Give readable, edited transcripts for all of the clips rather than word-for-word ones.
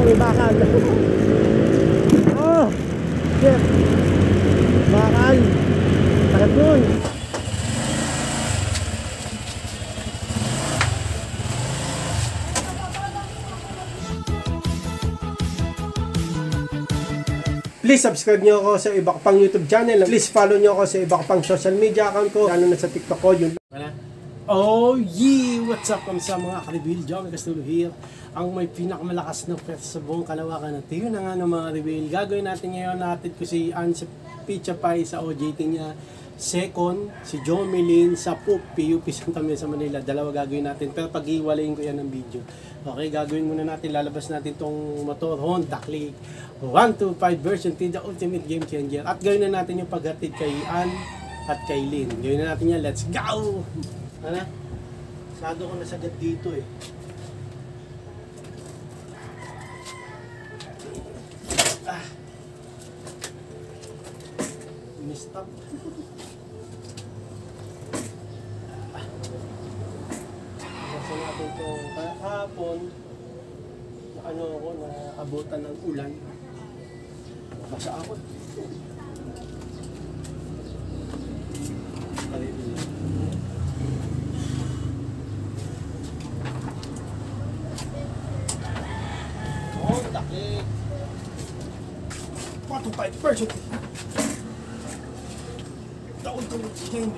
may bakal. Oh, shit. Bakal. Sakit nun. Please subscribe nyo ako sa iba ko pang YouTube channel. Please follow nyo ako sa iba ko pang social media account ko. Lalo na sa TikTok ko. Yun. Oh yeah! What's up sa mga ka-reveal? John Castulo here. Ang may pinakamalakas na pwede sa buong Kalawakan natin. Yun na nga ng mga reveal. Gagawin natin ngayon. Natin ko si Ann sa Pizza Pie sa OJT niya. Second, si Jomelyn sa PUP Santa Mesa, Manila. Dalawa gagawin natin. Pero pag-iwalayin ko yan ng video. Okay, gagawin muna natin. Lalabas natin tong motor Honda Click 125 version 3, the ultimate game changer. At gawin na natin yung paghatid kay Ann at kay Lynn. Gawin na natin yan. Let's go! Ano? Sado ko nasagad dito eh. Mistap. Kasi natin ito kahapon ano ako na abutan ng ulan. Basa ako. Oh, taklik. 45%. Taon ko ng chain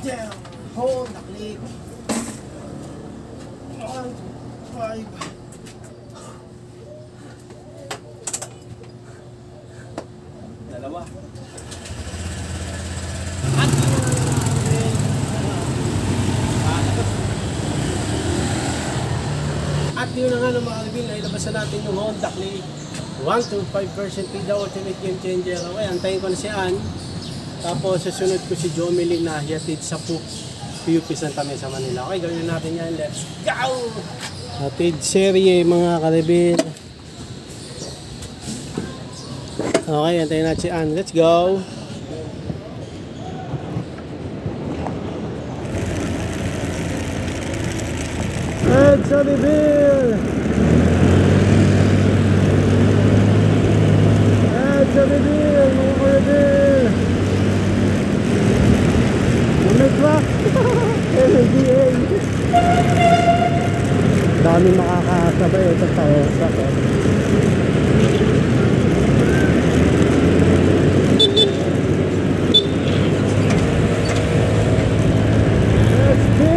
down. Hold the clip. 1, 5. Dalawa. At yun na nga ng mga reveal, ilabas na natin yung Honda Click 125% the ultimate game changer. Okay, antayin ko na si Ann. Tapos susunod ko si Jomelyn na hihatid sa PUP Santa Mesa, Manila. Okay, gawin natin yan. Let's go! Hatid serye mga ka-reveal. Okay, antayin natin si Ann. Let's go! Let's reveal! Let's reveal! Mga ka-reveal! May truck! LDA! Dami makakasabay ito sa truck. Let's go!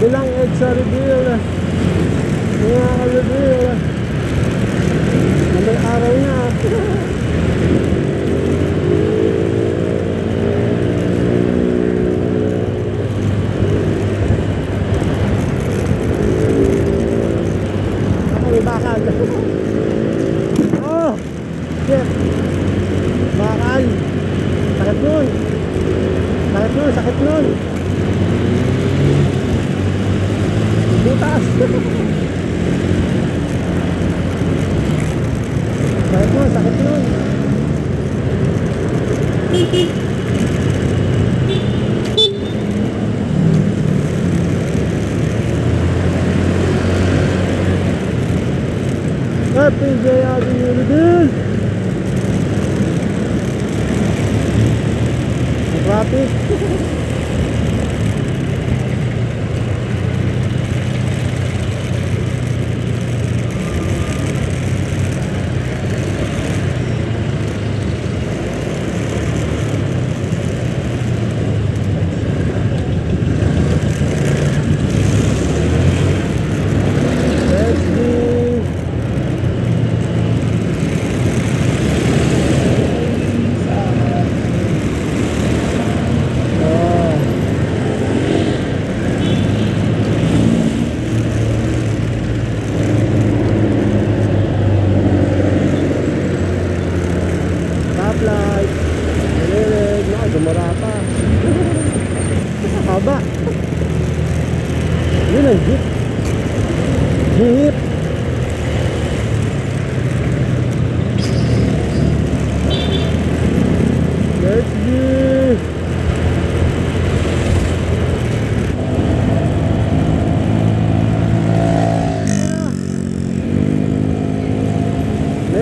Bilang EDSA reveal mga ka-reveal may araw na ako may bakal. Oh shit, bakal. Sakit nun, sakit nun. Butas. Sakit nun. Happy Day Avenue Reveal. Traffic.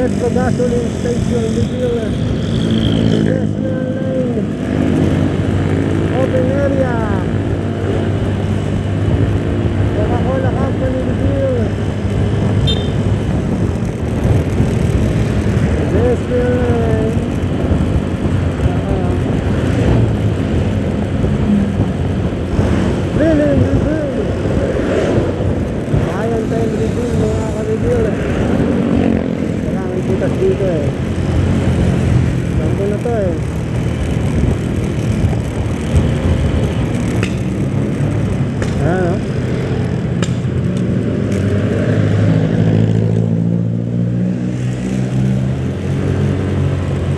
Pedro Gasoline Station, Reveal. Pedestrian lane. Open area. Coca-Cola Company, Reveal. Pedestrian lane. Drilling, reveal. Bayan tayo reveal, mga ka-reveal. Maraming butas dito eh. Sampo na to eh. Ayan o.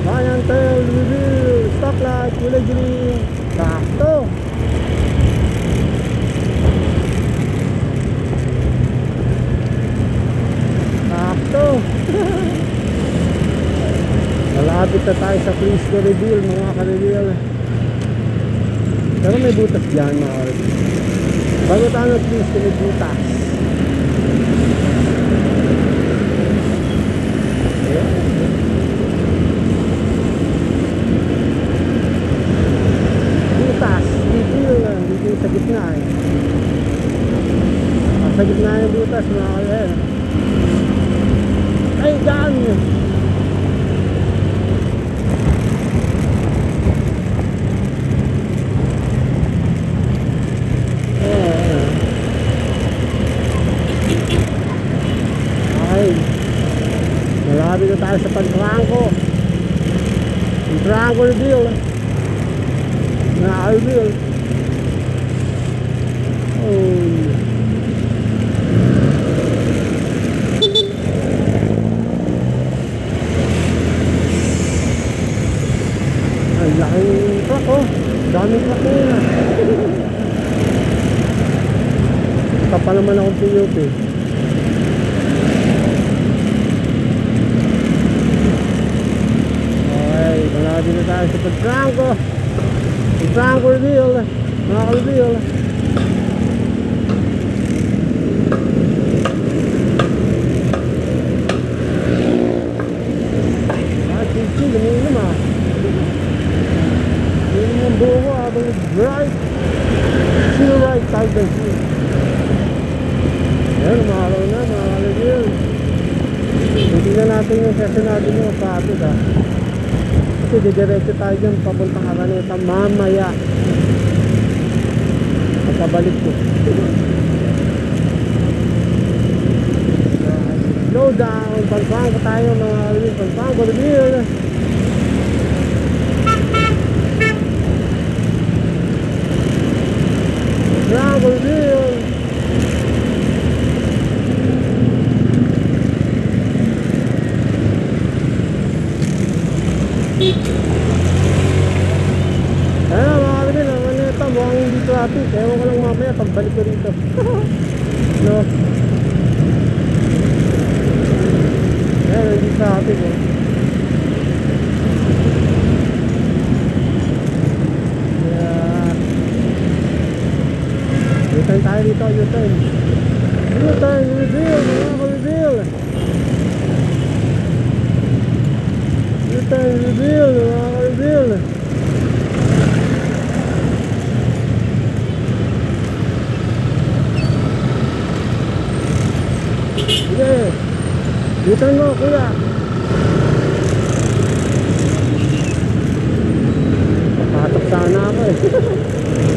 Bayan tayo reveal. Stoplight, kulay green. Sakto. Malapit na tayo sa Frisco Reveal, mga ka-reveal. Pero may butas dyan, mga ka-reveal. Bago tayo ng Frisco, may butas. Butas, reveal. Dito sa gitna eh. Sa gitna yung butas, mga ka-reveal. Ay, daan! Ay, malapit na tayo sa pag-trangko. Pag-trangko reveal. Na-reveal. Oh. Ay, laking truck oh. Daming truck na yun ah. Kapal naman akong PUP. Okay, malapit na tayo sa pag-trangko. Pag-trangko reveal. Mga ka-reveal. Chill-chill, umiinom ah. Umiinom yung buho ko habang nag-drive. Chill right side by chill. Ayan, umaraw na mga ka-reveal. Tingnan natin yung session natin yung kapatid ah. Kasi didiretso tayo dyan papuntang Araneta mamaya. Pagkabalik ko. Slow down, pagpangko tayo mga ka-reveal. Pagpangko reveal. Pagpangko reveal. Ayan mga ka-reveal, ang Araneta mukhang hindi traffic. Ewan ko lang mamaya pagbalik ko rito. No? Ayan, hindi traffic eh. U-turn tayo dito, U-turn. U-turn, reveal, mga ka-reveal. U-turn, reveal, mga ka-reveal. Sige, U-turn mo, kuya. Papatok sana ako eh.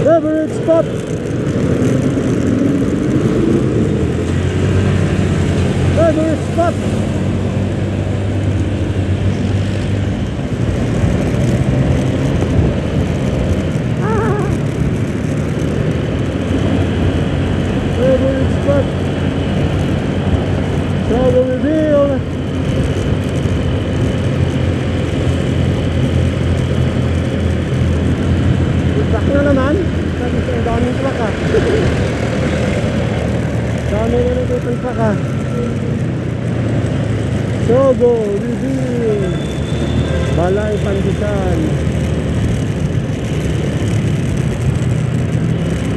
Favorite spot. Favorite spot. Favorite spot. Trouble reveal. Truck na naman. Sabi ko, ang daming truck ah. Dami na nagtutang truck ah. Sogo, reveal. Balay Pandisan.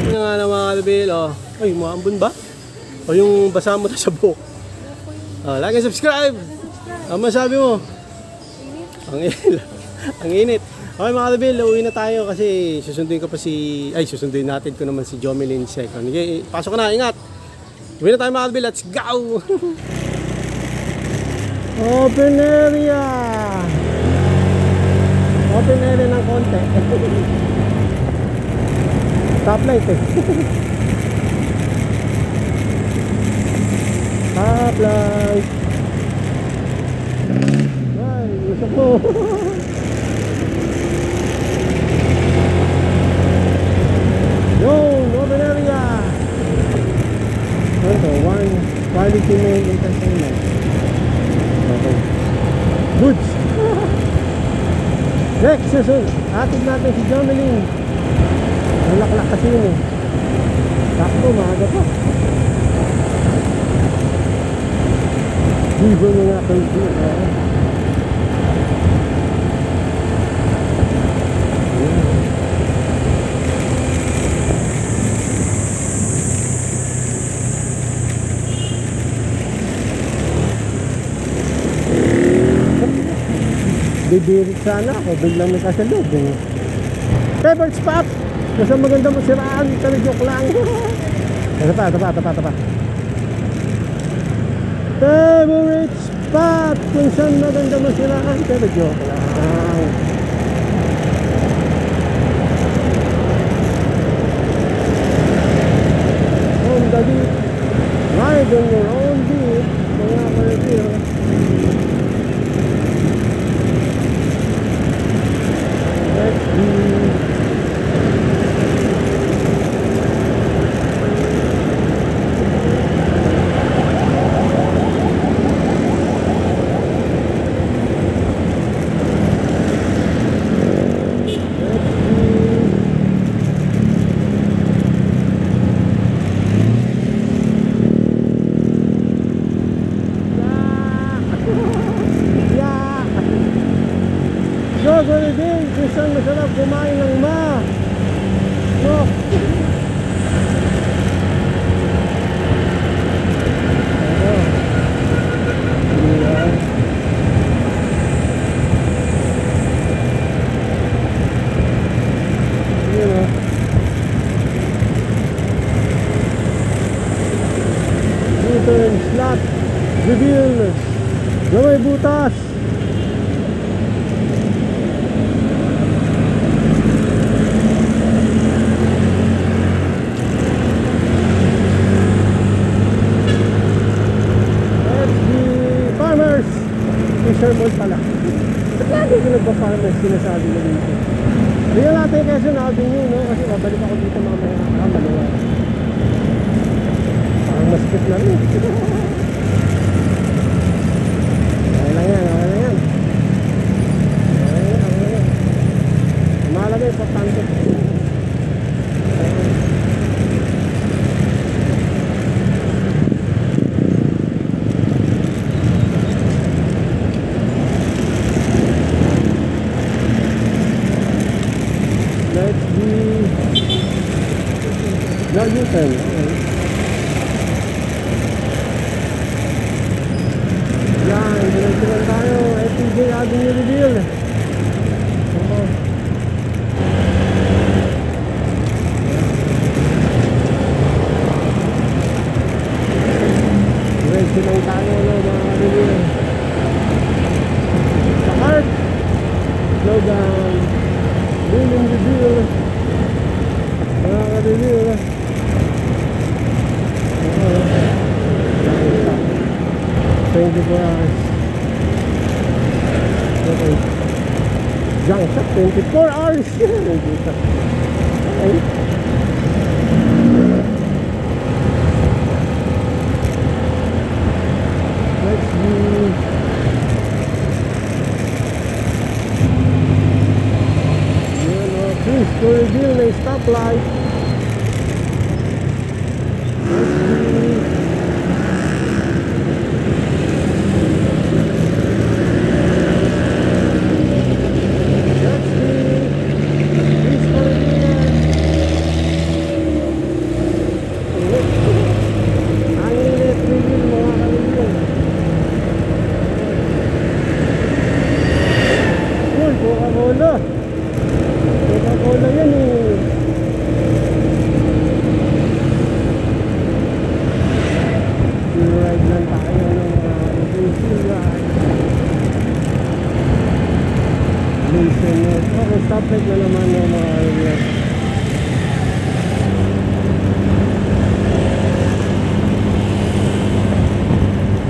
Ano nga na mga ka-reveal oh. Ay, maambun ba? O yung basa mo na sa buhok. Like and subscribe! Ano masabi mo? Ang init. Ang init. Okay mga kabil, uwi na tayo kasi susunduin ko pa susunduin natin ko naman si Jomelyn second. Okay, pasok ka na, ingat. Uwi na tayo mga kabil, let's go! Open area! Open area ng konti. Stoplight eh. Stoplight. Ay, usap mo. Yo, open area. Ito, one quality mail entertainment. Okay. Goods. Next, susunod. Atid natin si Jomelyn. Nalaklak kasi yun eh. Sakto, maaga pa. Libo mo nga kayo dito. Bibirit sana ako, biglang may kasalubong. Favorite spot! Basta maganda mo siraan, joke lang. Tapa. Favorite spot! Kung saan maganda mo siraan, joke lang. On the beat, ride on your own beat, mga kalibir. Gagawin din kung saan masarap kumain ng ma. No. U-turn slot reveal na may butas. Fisherman pala. Ba't lagi ko nagpa-farmers sinasabi na dito? Tingnan natin kasi Avenue, no? Kasi babalik ako dito mamaya. Maluwa. Parang maskip na rin. Okay lang yan. Mahalaga yung importante. Not U-turn. Yan, diretso tayo. FPJ Avenue Reveal. Diretso lang tayo, mga reveal. Sa cart. Slogan. Building reveal. Mga reveal. 24 hours. Okay. Junk shop, 24 hours. Okay. Let's see. Yun o, please, to review na stoplight. plate na naman yung mga yan.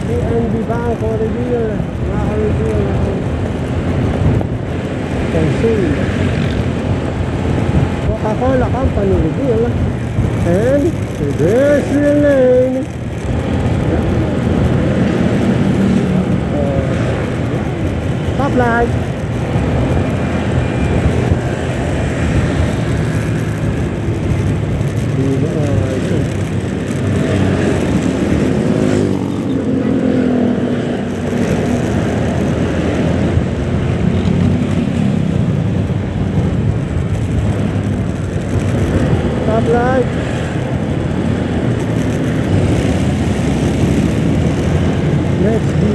PNB Bank o reveal, mga reveal Consul Coca-Cola Company reveal and pedestrian lane. Stoplight. Stoplight. Let's be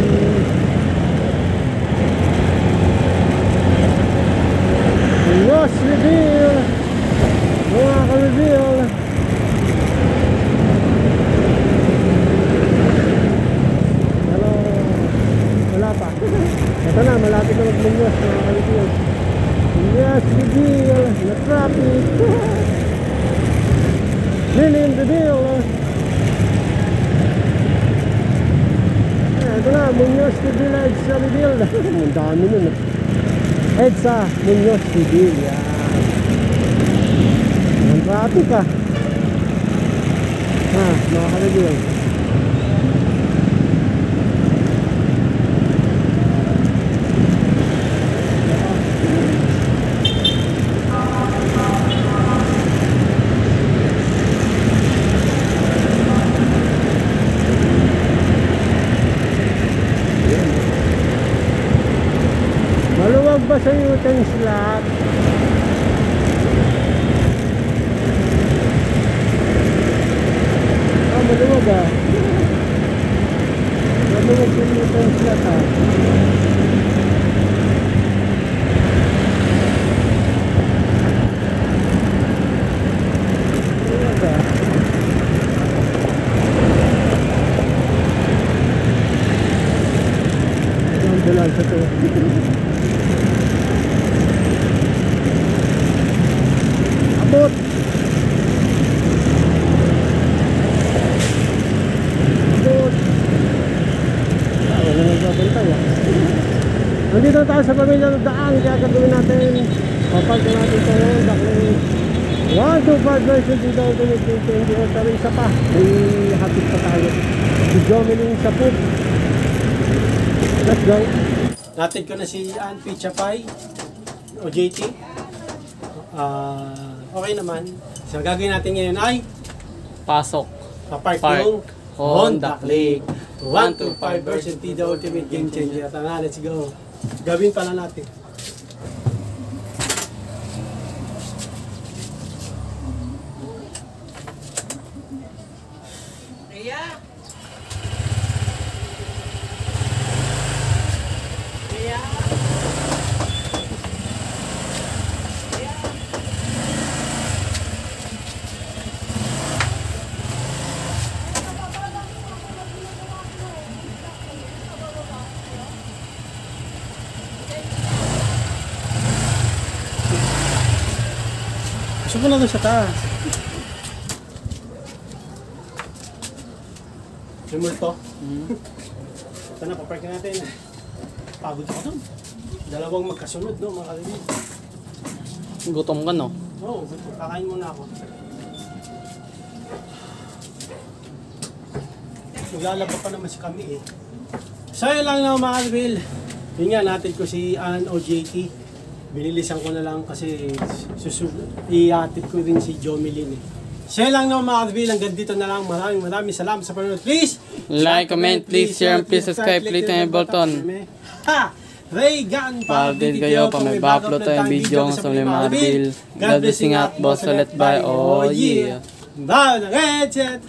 Lost reveal. Mga ka-reveal. Hello. Wala pa. Ito na, malapit na mag-munyos mga ka-reveal. Yes, reveal. Na traffic. Million reveal. Ito na, Muñoz reveal. Sa reveal. Ang dami nun. EDSA Muñoz reveal. Yan. Ang traffic ka. Ha, mga ka-reveal. Maluwag ba sa U-turn slot? Maluwag ah. Maluwag sa U-turn slot ah. Maluwag ah. Ang ambulansya to. Abot. Abot. Wala na nagbabantay ah. Nandito tayo sa pamilya ng daan. Kaya gagawin natin. Papag na natin ito ngayon. Dakling 125 version dito ang tunig-20 o tari isa pa. May hapit pa tayo. Si Jomeling sa poop. Let's go. Natin ko na si Ann Pizza Pie o JT. Okay naman. So gagawin natin ngayon ay pasok. Park yung Honda Click 125 version T, the ultimate game changer. Tara, let's go. Gawin pala natin. Gusto mo na doon sa taas. May multo. Ito na, papark natin. Pagod ako doon. Dalawang magkasunod, no, mga kalibig. Gutom ka, no? Oo, kakain muna ako. Maglalaba pa naman si kami eh. So yun lang na mga kalibig. Yun nga, natin ko si Ann o JT. Binilisan ko na lang kasi ihatid ko rin si Jomeling eh. So yun lang na mga kalibig. Hanggang dito na lang. Maraming salamat sa panonood. Please like, comment, please share, and please subscribe. Click na yung button. Ha! Regan Para-update kayo pa may ba-upload tayong video sa mga reveal. God blessing at boss, so let's buy. Oh yeah! Bye na headset!